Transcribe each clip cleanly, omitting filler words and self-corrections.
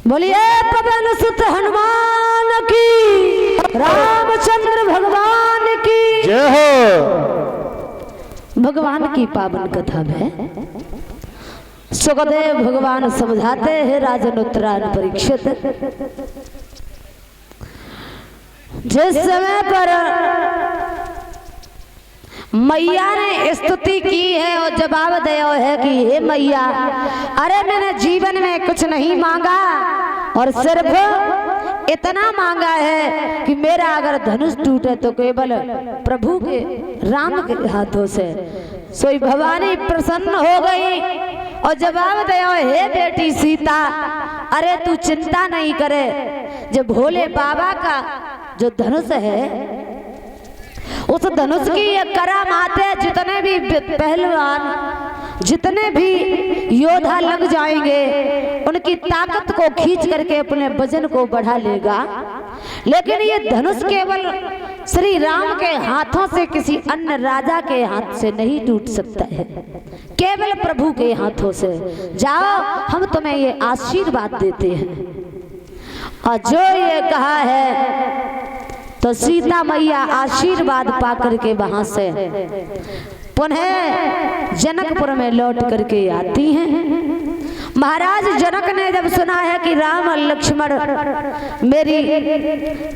बोलिए पवन सुत हनुमान की, रामचंद्र भगवान की जय हो। भगवान की पावन कथा में सुखदेव भगवान समझाते हैं राजन उत्तरायण परीक्षित, जिस समय पर मैया ने स्तुति की है और जवाब दिया है कि हे मैया, अरे मैंने जीवन में कुछ नहीं मांगा और सिर्फ इतना मांगा है कि मेरा अगर धनुष टूटे तो केवल प्रभु के राम के हाथों से। सोई भवानी प्रसन्न हो गई और जवाब दिया, हे बेटी सीता, अरे तू चिंता नहीं करे, जो भोले बाबा का जो धनुष है उस धनुष की ये करामात है, जितने भी पहलवान, जितने भी योद्धा लग जाएंगे उनकी ताकत को खींच करके अपने वजन को बढ़ा लेगा। लेकिन ये धनुष केवल श्री राम के हाथों से, किसी अन्य राजा के हाथ से नहीं टूट सकता है, केवल प्रभु के हाथों से। जाओ, हम तुम्हें ये आशीर्वाद देते हैं। और जो ये कहा है तो सीता मैया आशीर्वाद पा करके वहां से पुनः जनकपुर में लौट करके आती हैं। महाराज जनक ने जब सुना है कि राम और लक्ष्मण मेरी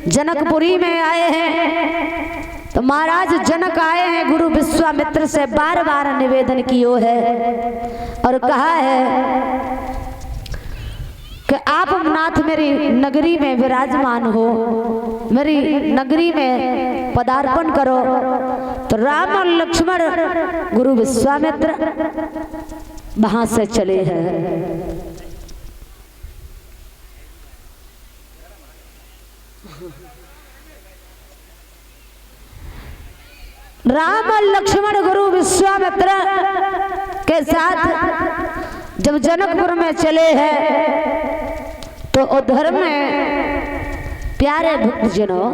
जनकपुरी में आए हैं, तो महाराज जनक आए हैं, गुरु विश्वामित्र से बार बार निवेदन किया है और कहा है कि आप नाथ मेरी नगरी में विराजमान हो, मेरी नगरी में पदार्पण करो। तो राम और लक्ष्मण गुरु विश्वामित्र वहां से चले हैं। राम और लक्ष्मण गुरु विश्वामित्र के साथ जब जनकपुर में चले हैं तो उधर में प्यारे भक्तजनों,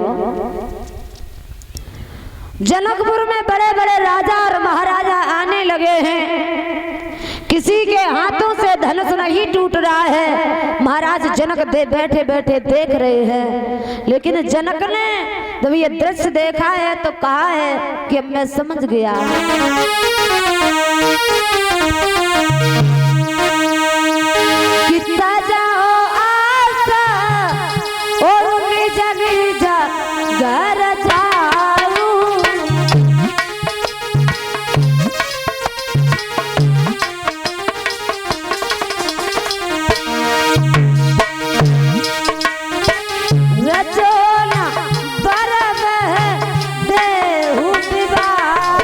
जनकपुर में बड़े बड़े राजा और महाराजा आने लगे हैं। किसी के हाथों से धनुष नहीं टूट रहा है। महाराज जनक बैठे बैठे देख रहे हैं, लेकिन जनक ने जब ये दृश्य देखा है तो कहा है कि मैं समझ गया कितना जाओ आशा और निज निज घर जाऊं। रचोना बरब देहु विवाह।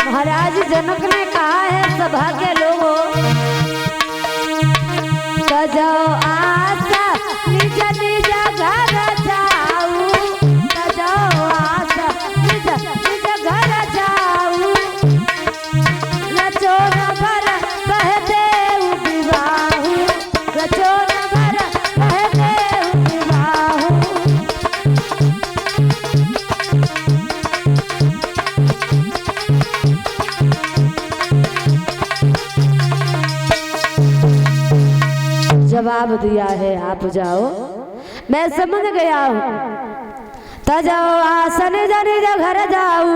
महाराज जनक ने कहा है सभा के लोगों, सजाओ आशा निज निज घर जाऊं, सजाओ आशा निज निज घर जाऊं। रचो न भर बह देहु विवाहु, रचो न भर बह देहु विवाहु। जवाब दिया है आप जाओ, मैं समझ गया हूँ। तजाओ आसन जनि घर जाऊ,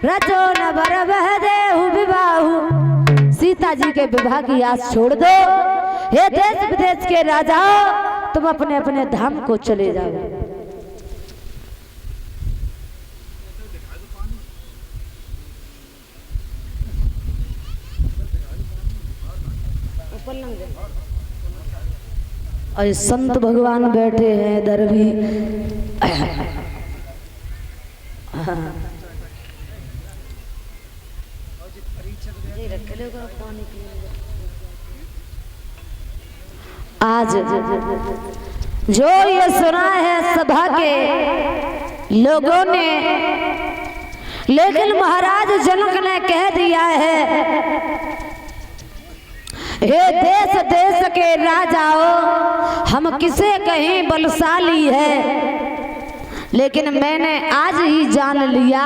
रचो न बर बह देहु विवाहु। सीता जी के विवाह की आस छोड़ दो। हे देश विदेश के राजाओं, तुम अपने अपने धाम को चले जाओ। और संत भगवान बैठे हैं इधर भी। आज जो ये सुना है सभा के लोगों ने, लेकिन महाराज जनक ने कह दिया है, हे देश देश के राजाओं, हम किसे कहें बलशाली है, लेकिन मैंने आज ही जान लिया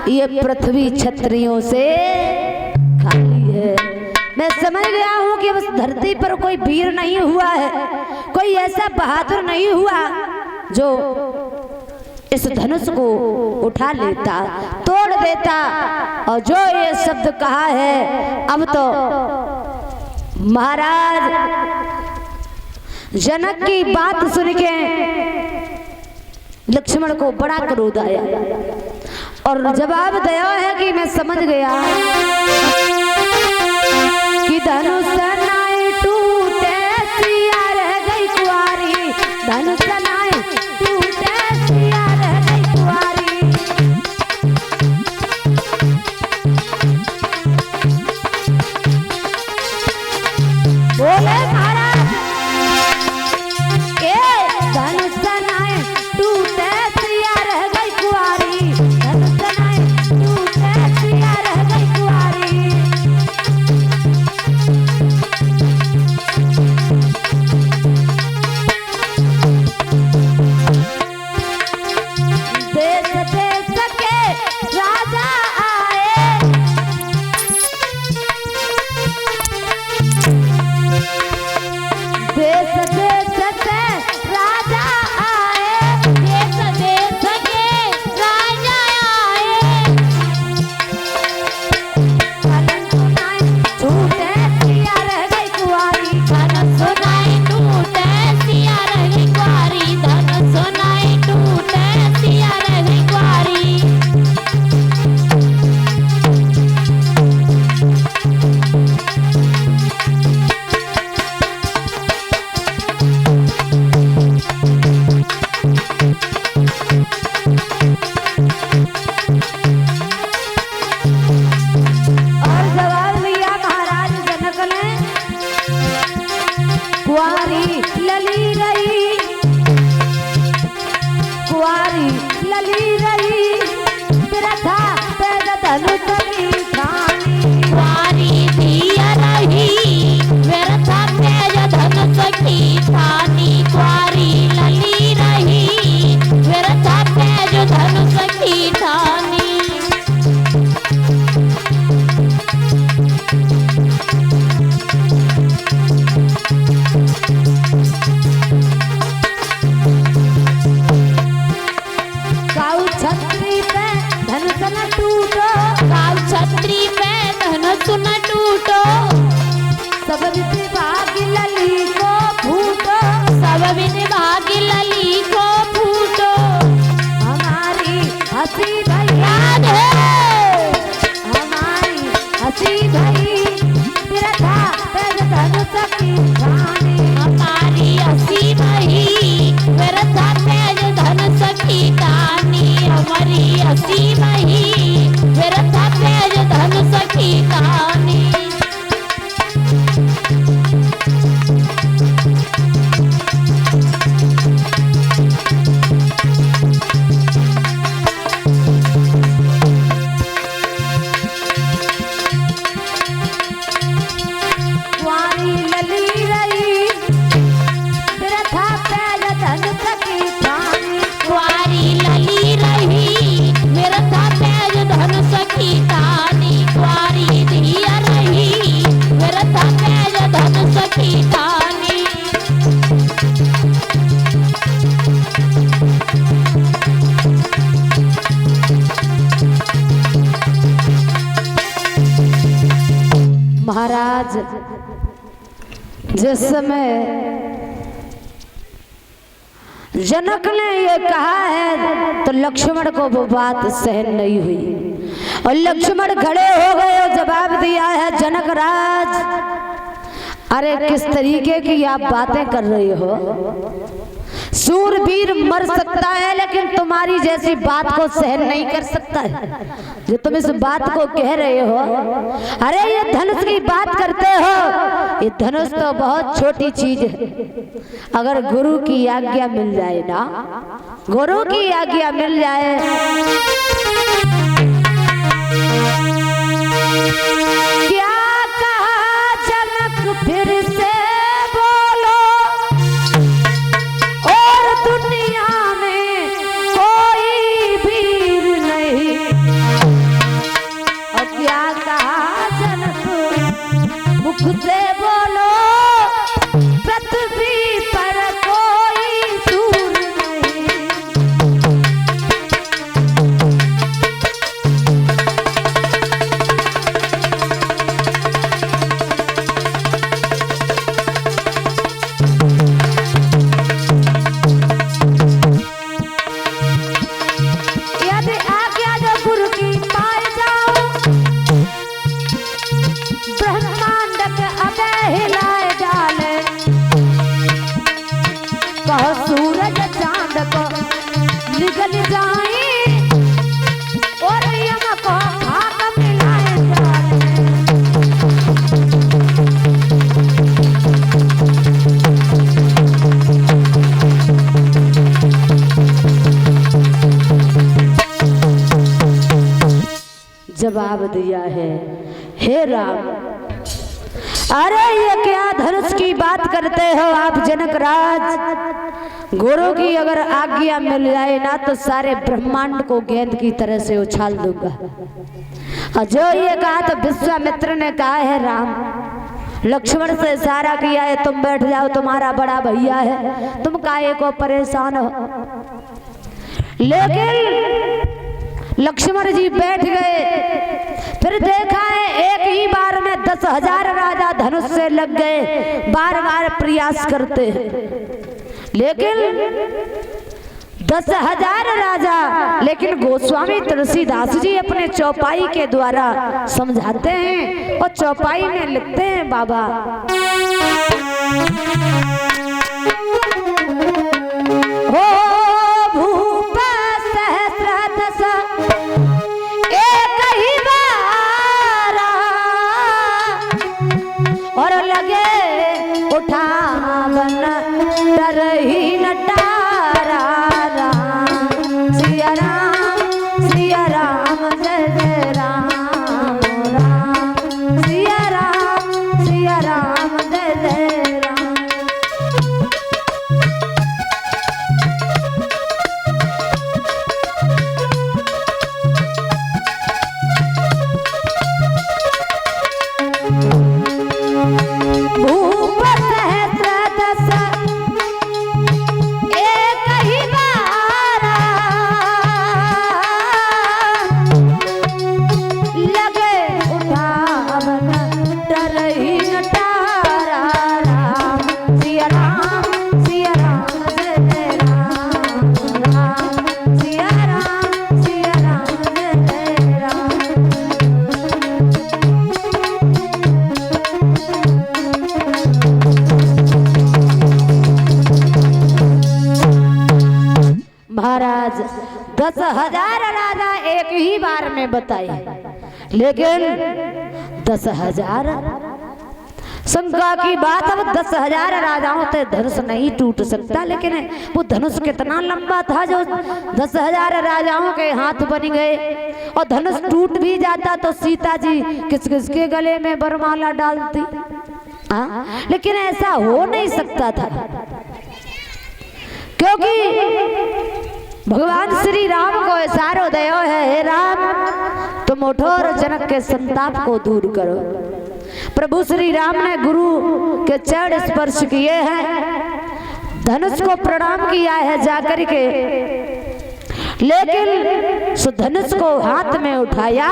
ये पृथ्वी क्षत्रियों से खाली है। मैं समझ गया हूँ कि बस धरती पर कोई वीर नहीं हुआ है, कोई ऐसा बहादुर नहीं हुआ जो इस धनुष को उठा लेता, तोड़ देता। और जो ये शब्द कहा है, अब तो महाराज जनक की बात सुन के लक्ष्मण को बड़ा क्रोध आया और जवाब दिया है कि मैं समझ गया कि धनुष नाय टूटे सिया रह गई कुंवारी, धनुष नाय टूटे सिया रह गई कुंवारी। बोले महाराज के धनुष नाय टूटे सिया रह गई कुंवारी, धनुष नाय टूटे सिया रह गई कुंवारी। देश देश के राजा आए, देश देश के राजा आए, देश देश के राजा आए। धनुष सुनाई टूटे सिया रह गई कुंवारी, धनुष सुनाई टूटे सिया रह गई कुंवारी, धनुष सुनाई टूटे सिया रह गई कुंवारी। और जवाब दिया महाराज जनक ने, कुंवारी लली रही, कुंवारी लली रही, बिरथा तेज धनुष की ठानी। कुंवारी दिया रही, बिरथा तेज धनुष की ठानी, कुंवारी लली रही, बिरथा तेज धनुष की ठानी। काऊ छत्री पे धनुष न टूटो, काऊ छत्री पे धनुष न टूटो, सब विभागी लली को फूटो, सब विभागी लली को फूटो। हमारी हंसी भई राधे, हमारी हंसी भई बिरथा तेज धनुष की ठानी, हमारी हंसी भई बिरथा तेज धनुष की ठानी, हमारी हंसी भई बिरथा तेज धनुष की ठानी। कुंवारी लली रही, बिरथा तेज धनुष की ठानी, कुंवारी लली रही, बिरथा तेज धनुष की ठानी, कुंवारी दिया रही, बिरथा तेज धनुष की ठानी। महाराज जिस समय जनक ने ये कहा है तो लक्ष्मण को वो बात सहन नहीं हुई और लक्ष्मण खड़े हो गए और जवाब दिया है, जनक राज, अरे किस तरीके की आप बातें कर रही हो, सूरवीर मर सकता है लेकिन तुम्हारी जैसी बात को सहन नहीं कर सकता है जो तुम इस बात को कह रहे हो। अरे ये धनुष की बात करते हो, ये धनुष तो बहुत छोटी चीज है। अगर गुरु की आज्ञा मिल जाए ना, गुरु की आज्ञा मिल जाए, क्या कहा जनक फिर से से बोलो, पृथ्वी पर कोई दूर नहीं। यदि आज्ञा जो गुरु की पाई जाओ, ब्रह्मांड हिलाए डाले, कहो सूरज चांद को निकल जाए और यम को खाक मिलाए डाले। जवाब दिया है, हे राम, अरे ये क्या धनुष की बात करते हो आप जनक राज। गुरु की अगर आज्ञा मिल जाए ना तो सारे ब्रह्मांड को गेंद की तरह से उछाल दूंगा। और जो ये कहा तो विश्वामित्र ने कहा है राम, लक्ष्मण से इशारा किया है तुम बैठ जाओ, तुम्हारा बड़ा भैया है, तुम काहे को परेशान हो। लेकिन लक्ष्मण जी बैठ गए। फिर देखा है एक ही बार में 10,000 राजा धनुष से लग गए, बार बार प्रयास करते हैं, लेकिन 10,000 राजा। लेकिन गोस्वामी तुलसीदास जी अपने चौपाई के द्वारा समझाते हैं और चौपाई में लिखते हैं बाबा, हो भूप सहस्रदश एक ही बारा, और लगे उठावन डरही न डारा। सिया राम जय जय राम राम, सिया राम जय जय राम। भूप सहस्रदश एक ही बारा, लगे उठावन डरही न डारा। सिया राम जय जय राम राम, सिया राम जय जय राम। महाराज 10,000 राजा एक ही बार में बताए, लेकिन 10,000 शंका की बात। अब 10,000 राजाओं से धनुष नहीं टूट सकता, लेकिन वो धनुष कितना लंबा था जो 10,000 राजाओं के हाथ बन गए। और धनुष टूट भी जाता तो सीता जी किस किस के गले में वरमाला डालती। लेकिन ऐसा हो नहीं सकता था, क्योंकि भगवान श्री राम को इशारा दयो है, हे राम तुम उठो और जनक के संताप को दूर करो। प्रभु श्री राम ने गुरु के चरण स्पर्श किए हैं, धनुष को प्रणाम किया है जाकर के, लेकिन उस धनुष को हाथ में उठाया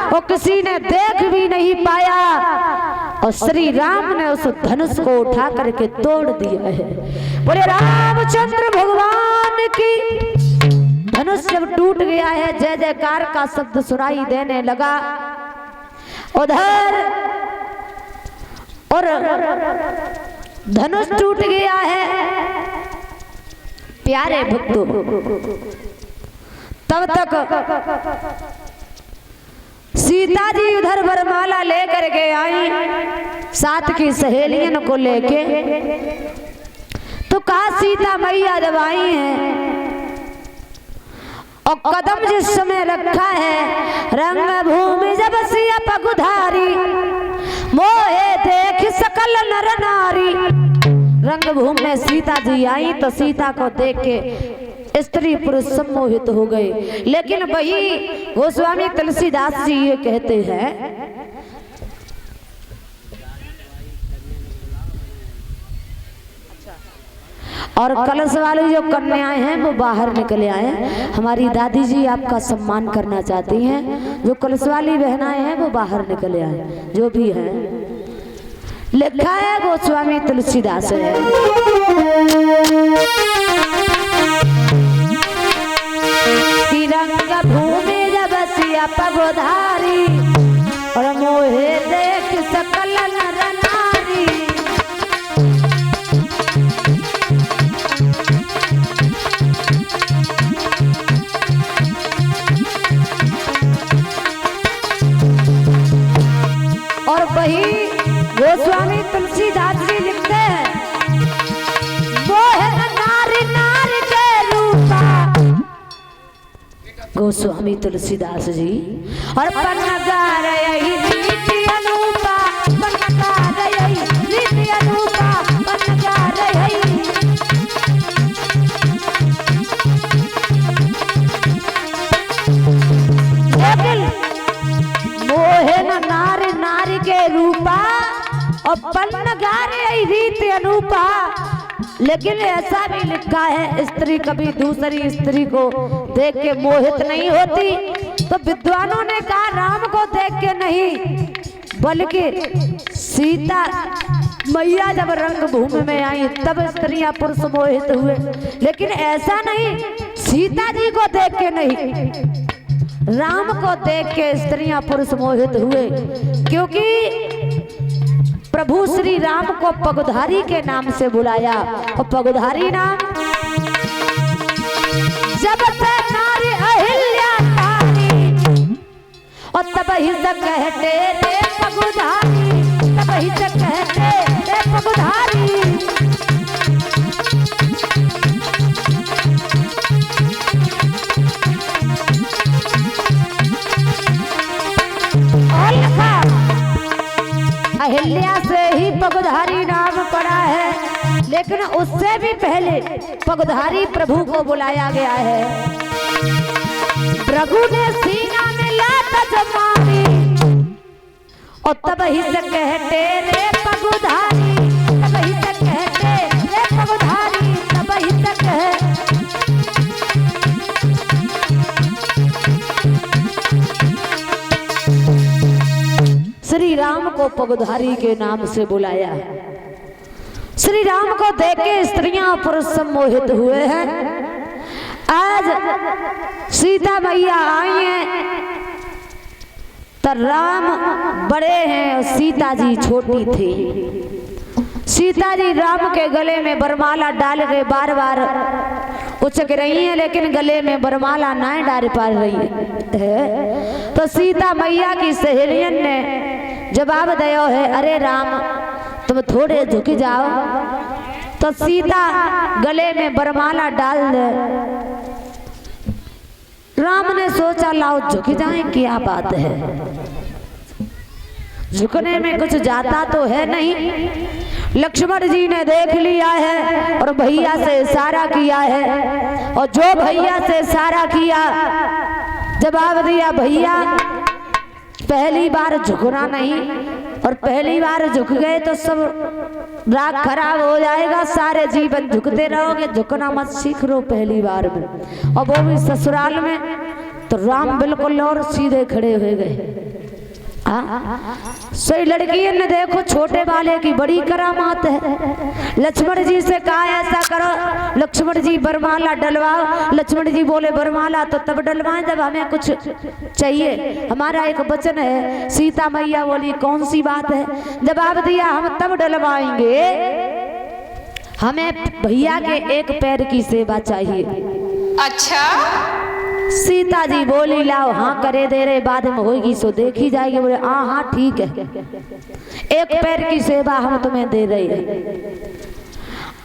और किसी ने देख भी नहीं पाया, और श्री राम ने उस धनुष को उठा करके तोड़ दिया है। बोले रामचंद्र भगवान की। धनुष जब टूट गया है, जय जयकार का शब्द सुनाई देने लगा उधर, और धनुष टूट गया है प्यारे भक्तों, तब तक सीता जी उधर वरमाला लेकर के आई साथ की सहेलियों को लेके। तो कहा सीता मैया जब आई हैं और कदम जिस समय रखा है, रंग भूमि जब सिया पगुधारी, मोहे देख सकल नर नारी। रंग भूमि में सीता जी आई तो सीता को देख के स्त्री पुरुष सम्मोहित हो गए। लेकिन वही गोस्वामी तुलसीदास जी ये कहते हैं, और कलश वाली जो कन्याएं हैं वो बाहर निकले आए। हमारी दादी जी आपका सम्मान करना चाहती हैं। जो कलश वाली बहनाएं हैं वो बाहर निकले आए। जो भी है लिखा है गोस्वामी तुलसीदास है। कि रंग भूमि जब सिया पगोधारी, और मोहे देख सकल नर नारी। और वही गोस्वामी तुलसीदास जी लिखते हैं, वो है नारी नारी के रूपा। गोस्वामी तुलसीदास जी और पन्नगार यही रीति अनूपा, पन्नगार यही रीति अनूपा, पन्नगार यही। लेकिन मोहे न नारी नारी के रूपा और पन्नगार यही रीति अनूपा। लेकिन ऐसा भी लिखा है, स्त्री कभी दूसरी स्त्री को देख के मोहित नहीं होती। तो विद्वानों ने कहा राम को देख के नहीं, बल्कि सीता मैया जब रंग भूमि में आई तब स्त्रियां पुरुष मोहित हुए। लेकिन ऐसा नहीं, सीता जी को देख के नहीं, राम को देख के स्त्रियां पुरुष मोहित हुए। क्योंकि प्रभु श्री राम को पगधारी के नाम से बुलाया। और पगधारी नाम जब से नारी अहिल्या तारी, और तब ही से कहते रे पगधारी, तब ही से कहते रे पगधारी। अहिल्या से ही पगधारी नाम पड़ा है। लेकिन उससे भी पहले पगधारी प्रभु को बुलाया गया है। भृगु ने सीना में लात जमाई, और तब ही से कहते रे पगधारी, तब ही से कहते रे पगधारी, तब ही से कह। श्री राम को पगधारी के नाम से बुलाया। श्री राम को देख के स्त्रियां पुरुष सम्मोहित हुए हैं। आज सीता मैया आई हैं तो राम बड़े हैं और सीता जी छोटी थी। सीता जी राम के गले में वरमाला डाल के बार बार उचक रही है, लेकिन गले में वरमाला नहीं डाल पा रही है। तो सीता मैया की सहेलियन ने जवाब दिया है, अरे राम तुम थोड़े झुक जाओ। तो सीता गले में वरमाला डाल दे। राम ने सोचा लाओ झुक जाए, क्या बात है, झुकने में कुछ जाता तो है नहीं। लक्ष्मण जी ने देख लिया है और भैया से इशारा किया है, और जो भैया से इशारा किया जवाब दिया, भैया पहली बार झुकना नहीं, और पहली बार झुक गए तो सब राग खराब हो जाएगा, सारे जीवन झुकते रहोगे, झुकना मत सीख लो पहली बार में, और वो भी ससुराल में। तो राम बिल्कुल और सीधे खड़े हो गए। सही लड़की ने देखो छोटे वाले की बड़ी करामात है। लक्ष्मण जी से कहा ऐसा करो, लक्ष्मण जी वरमाला डलवाओ। लक्ष्मण जी बोले वरमाला तो तब डलवाएं जब हमें कुछ चाहिए, हमारा एक वचन है। सीता मैया बोली कौन सी बात है? जवाब दिया हम तब डलवाएंगे हमें भैया के एक पैर की सेवा चाहिए। अच्छा। सीता जी बोली लाओ, हाँ करे दे रहे, बाद में होगी सो देखी जाएगी। बोले हाँ हाँ ठीक है, एक पैर की सेवा हम तुम्हें दे रहे हैं।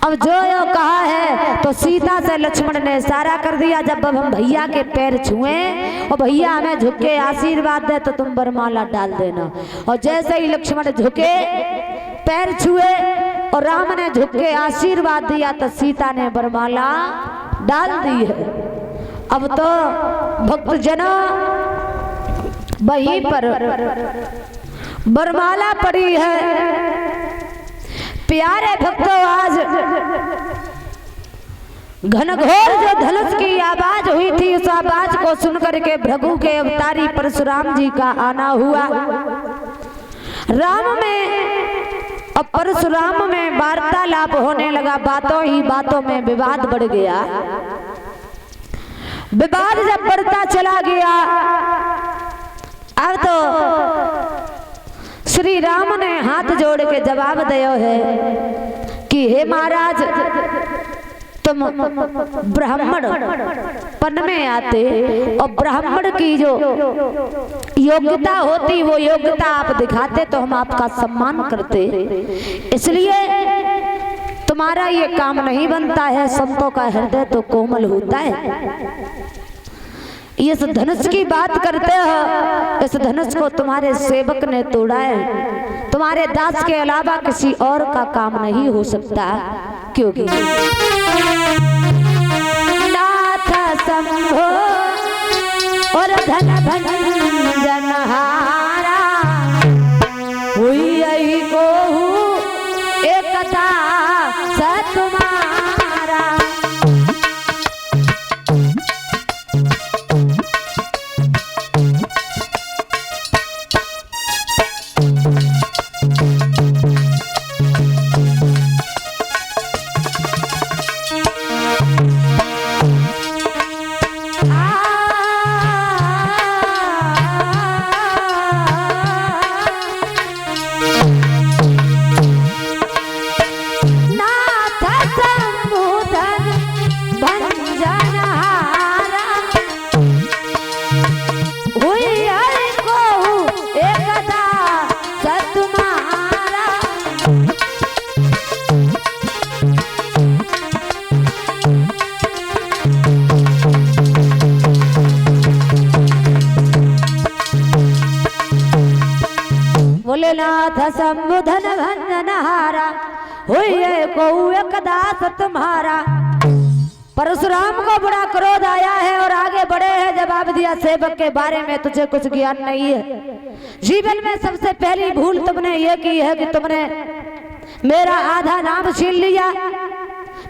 अब जो यो कहा है तो सीता से लक्ष्मण ने इशारा कर दिया, जब हम भैया के पैर छुए और भैया हमें झुक के आशीर्वाद दे तो तुम वरमाला डाल देना। और जैसे ही लक्ष्मण झुके, पैर छुए और राम ने झुक के आशीर्वाद दिया तो सीता ने वरमाला डाल दी है। अब तो भक्तजनों वहीं पर वरमाला पड़ी है। प्यारे भक्तों, आज घनघोर जो धनुष की आवाज हुई थी, उस आवाज को सुनकर के भृगु के अवतारी परशुराम जी का आना हुआ। राम में और परशुराम में वार्तालाप होने लगा। बातों ही बातों में विवाद बढ़ गया। विवाद जब बढ़ता चला गया, अब तो श्री राम ने हाथ जोड़ के जवाब दिया है कि हे महाराज, तुम ब्राह्मण पन में आते और ब्राह्मण की जो योग्यता होती वो योग्यता आप दिखाते तो हम आपका सम्मान करते, इसलिए तुम्हारा ये काम नहीं बनता है। संतों का हृदय तो कोमल होता है। इस धनुष की बात करते हो, इस धनुष को तुम्हारे सेवक ने तोड़ा है। तुम्हारे दास के अलावा किसी और का काम नहीं हो सकता, क्योंकि नाथ शंभो और धन भंजन हारा हुई यही को एकता सतुमारा। नाथ संबुधन भंजनहारा हुई को एकदास तुम्हारा। परशुराम को बड़ा क्रोध आया है और आगे बढ़े हैं। जवाब दिया, सेवक के बारे में तुझे कुछ ज्ञान नहीं है। जीवन में सबसे पहली भूल तुमने ये की है कि तुमने मेरा आधा नाम छीन लिया।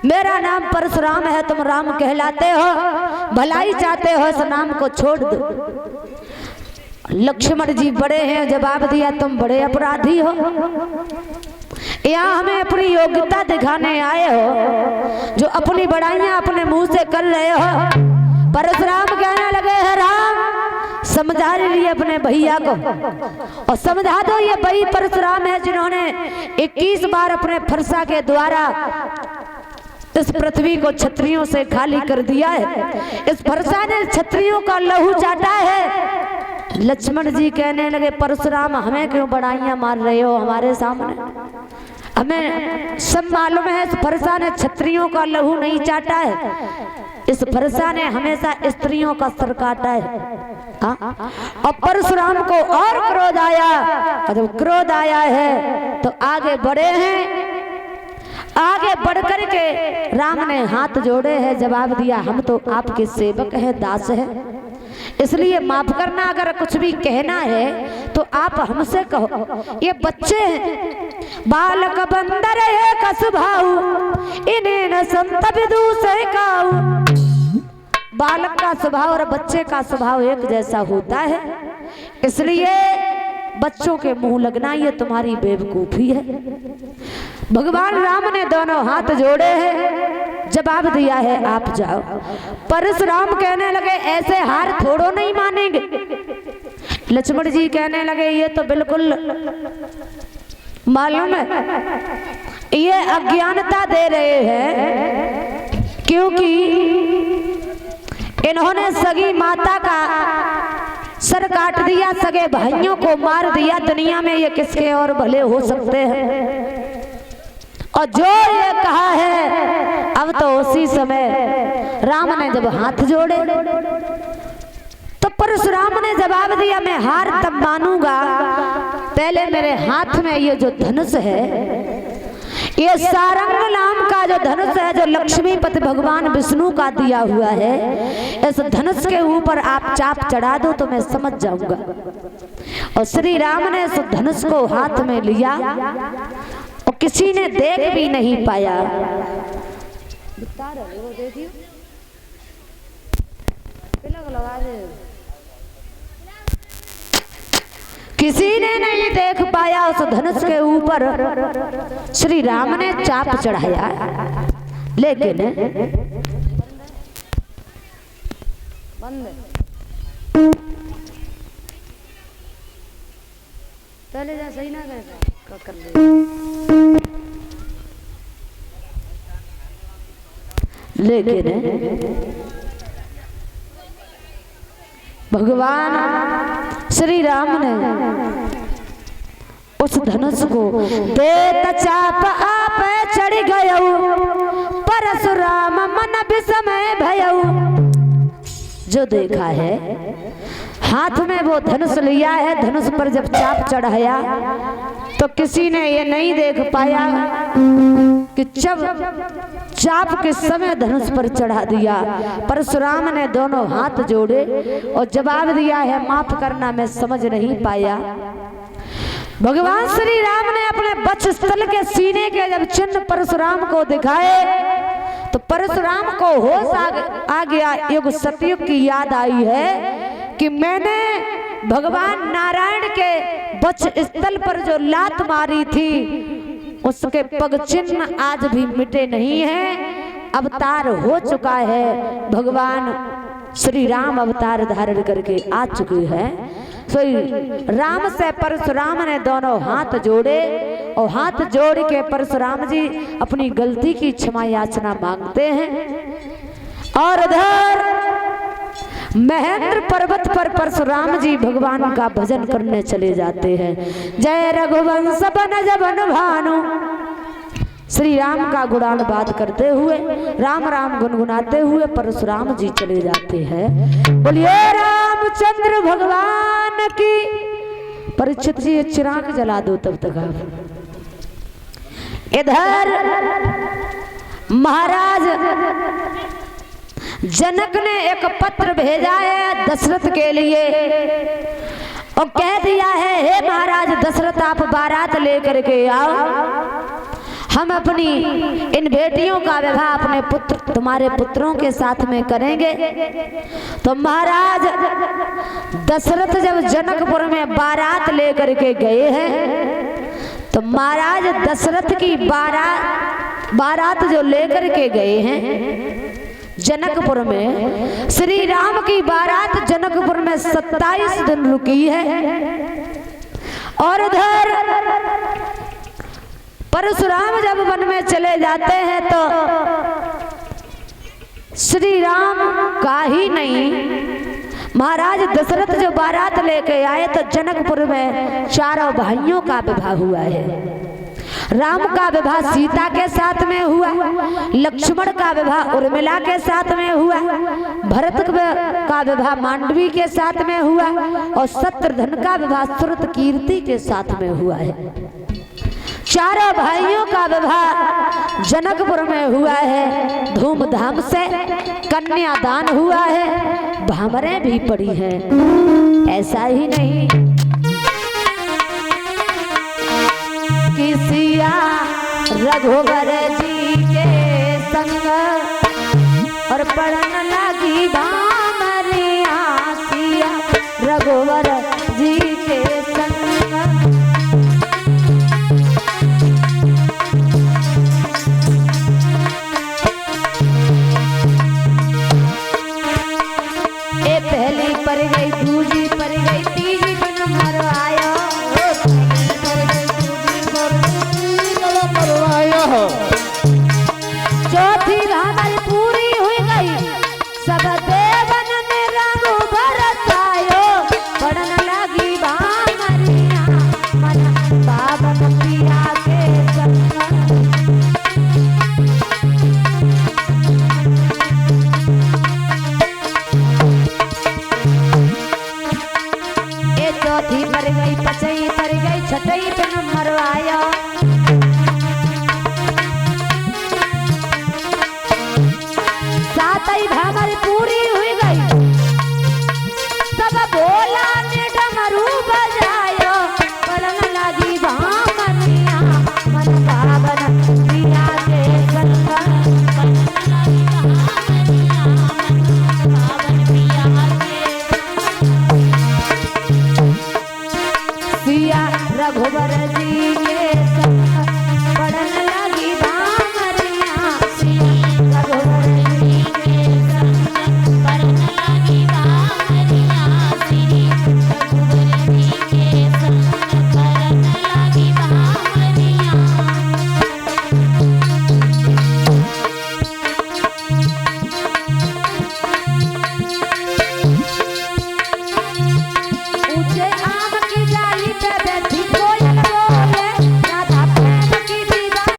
मेरा नाम परशुराम है, तुम राम कहलाते हो, भलाई चाहते हो, इस नाम को छोड़ दो। लक्ष्मण जी बड़े हैं, जवाब दिया तुम बड़े अपराधी हो। यहाँ हमें अपनी योग्यता दिखाने आए हो, जो अपनी बड़ाइयां अपने मुंह से कर रहे हो। परशुराम कहने लगे है, राम समझा लीजिए अपने भैया को और समझा दो, ये वही परशुराम है जिन्होंने 21 बार अपने फरसा के द्वारा इस पृथ्वी को क्षत्रियों से खाली कर दिया है। इस फरसा ने क्षत्रियों का लहू चाटा है। लक्ष्मण जी कहने लगे, परशुराम हमें क्यों बड़ाइयां मार रहे हो हमारे सामने? हमें सब मालूम है इस फरसा ने क्षत्रियों का लहू नहीं चाटा है। इस फरसा ने हमेशा स्त्रियों का सर काटा है। और परशुराम को और क्रोध आया, और जब क्रोध आया है तो आगे बढ़े हैं। आगे बढ़कर के राम ने हाथ जोड़े हैं, जवाब दिया हम तो आपके सेवक हैं, दास हैं, इसलिए माफ करना। अगर कुछ भी कहना है तो आप हमसे कहो। ये बच्चे हैं, बालक बंदर है कसुभाऊ, इन्हें न संत विदूषे काऊ। बालक का स्वभाव और बच्चे का स्वभाव एक जैसा होता है, इसलिए बच्चों के मुंह लगना ये तुम्हारी बेवकूफी है। भगवान राम ने दोनों हाथ जोड़े हैं, जवाब दिया है आप जाओ। परशुराम कहने लगे, ऐसे हार थोड़ो नहीं मानेंगे। लक्ष्मण जी कहने लगे, ये तो बिल्कुल मालूम है, ये अज्ञानता दे रहे हैं, क्योंकि इन्होंने सगी माता का सर काट दिया, सगे भाइयों को मार दिया। दुनिया में ये किसके और भले हो सकते हैं। और जो ये कहा है, अब तो उसी समय राम ने जब हाथ जोड़े तो परशुराम ने जवाब दिया, मैं हार तब मानूंगा, पहले मेरे हाथ में ये जो धनुष है, ये सारंग नाम का जो धनुष है, जो लक्ष्मीपति भगवान विष्णु का दिया हुआ है, इस धनुष के ऊपर आप चाप चढ़ा दो तो मैं समझ जाऊंगा। और श्री राम ने इस धनुष को हाथ में लिया और किसी ने देख भी नहीं पाया। किसी ने नहीं देख पाया। उस धनुष के ऊपर श्री राम ने चाप चढ़ाया, लेकिन पहले जा सही ना कर लेकिन भगवान श्री राम ने उस धनुष को देत चाप आप चढ़ गयऊ, परशुराम मन विस्मय भयऊ। जो देखा है, हाथ में वो धनुष लिया है, धनुष पर जब चाप चढ़ाया तो किसी ने ये नहीं देख पाया कि जब चाप के समय धनुष पर चढ़ा दिया। परशुराम ने दोनों हाथ जोड़े और जवाब दिया है, माफ करना, मैं समझ नहीं पाया। भगवान श्री राम ने अपने वक्षस्थल के सीने के जब चिन्ह परशुराम को दिखाए तो परशुराम को होश आ गया। युग सतयुग की याद आई है कि मैंने भगवान नारायण के वक्षस्थल पर जो लात मारी थी, उसके पग चिन्ह आज भी मिटे नहीं हैं। अवतार हो चुका है, भगवान श्री राम अवतार धारण करके आ चुके हैं। राम से परशुराम ने दोनों हाथ जोड़े और हाथ जोड़ के परशुराम जी अपनी गलती की क्षमा याचना मांगते हैं। और उधर महेंद्र पर्वत पर परशुराम जी भगवान का भजन करने चले जाते हैं। जय रघुवंश बनज बन भानु, श्री राम का गुणान बात करते हुए, राम राम गुनगुनाते हुए परशुराम जी चले जाते हैं। बोलिए रामचंद्र भगवान की। परीक्षित जी चिराग जला दो तब तक आप। इधर महाराज जनक ने एक पत्र भेजा है दशरथ के लिए और कह दिया है, हे महाराज दशरथ, आप बारात लेकर के आओ, हम अपनी इन बेटियों का विवाह अपने पुत्र तुम्हारे पुत्रों के साथ में करेंगे। तो महाराज दशरथ जब जनकपुर में बारात लेकर के गए हैं तो महाराज दशरथ की बारात जो लेकर के गए हैं जनकपुर में, श्री राम की बारात जनकपुर में 27 दिन रुकी है। और उधर परशुराम जब वन में चले जाते हैं तो श्री राम का ही नहीं, महाराज दशरथ जो बारात लेके आए तो जनकपुर में चारों भाइयों का विवाह हुआ है। राम का विवाह सीता के साथ में हुआ, लक्ष्मण का विवाह उर्मिला के साथ में हुआ, भरत का विवाह मांडवी के साथ में हुआ और शत्रुघ्न का विवाह सुरत कीर्ति के साथ में हुआ है। चारों भाइयों का विवाह जनकपुर में हुआ है धूमधाम से, कन्यादान हुआ है, भामरें भी पड़ी हैं। ऐसा ही नहीं कि सिया रघुवर जी के संग और पढ़न लगी भामरिया, सिया रघुवर जी के संग। पहली पर गई, दूसरी पर गई, तीसरी पर नंबर आया, अरे पूरी